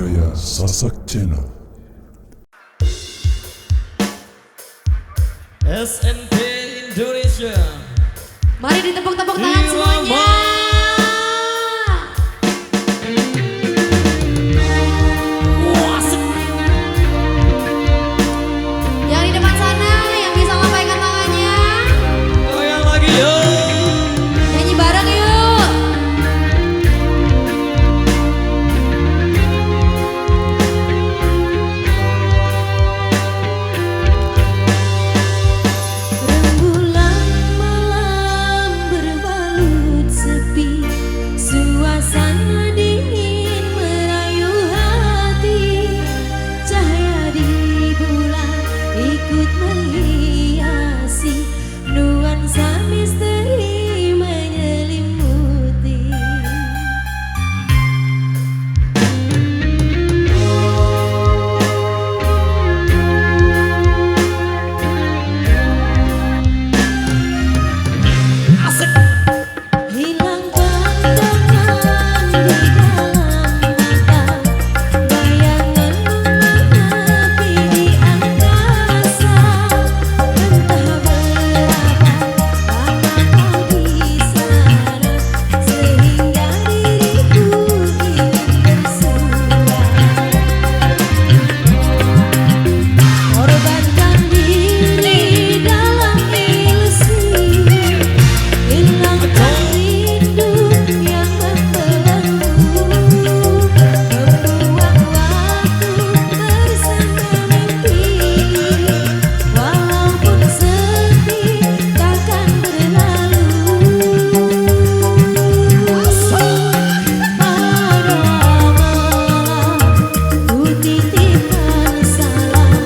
Budaya Sasak Channel. SNP Indonesia. Mari ditepuk-tepuk tangan semuanya. Yang di depan sana yang bisa lambaikan tangannya. Goyang lagi yuk. Nyanyi bareng yuk. Rembulan malam berbalut sepi, suasana dingin merayu hati. Cahaya di bulan ikut menghiasi, nuansa misteri menyelimuti. Hilang pandangan di dalam mata, bayangan mengapi di angkasa. Entah berapa lama kau di sana, sehingga diriku ingin bersuara. Korbankan diri dalam ilusi, hilangkan rindu yang membelenggu, membuang waktu bersama mimpi. Walaupun sepi takkan berlalu. Pada malam ku titipkan salam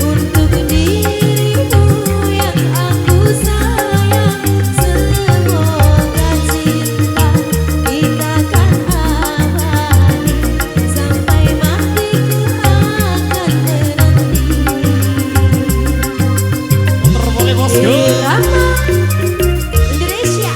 untuk dirimu yang aku sayang. Semoga cinta kita kan abadi, sampai matiku akan menanti. Puter boleh bosku. Irama Indonesia.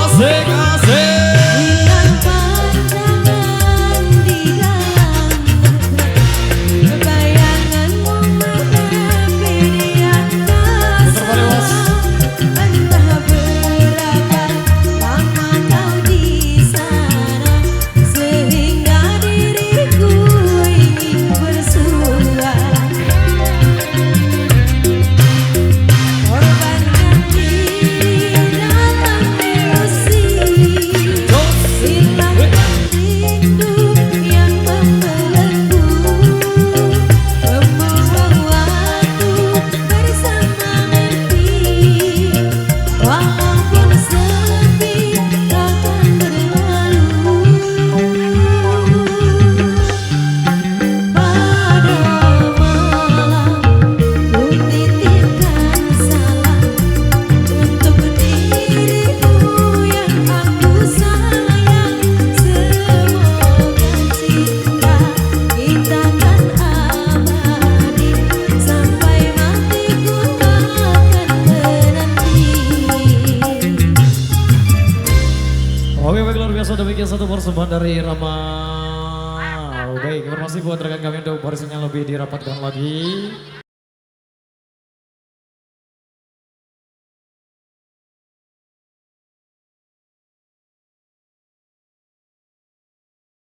Asik asik. Hilang pandangan di dalam mata, bayanganmu mengapi di angkasa. Entah berapa lama kau di sana, sehingga diriku ingin bersuara. Korbankan diri dalam ilusi, hilangkan rindu yang membelenggu, membuang waktu bersama mimpi. Walaupun sepi takkan berlalu. Pada malam ku titipkan salam untuk dirimu yang aku sayang. Semoga cinta kita kan abadi, sampai matiku akan menanti. Oke baik, luar biasa, demikian satu persembahan dari Irama. Baik, informasi buat rekan kami untuk barisan yang lebih dirapatkan lagi.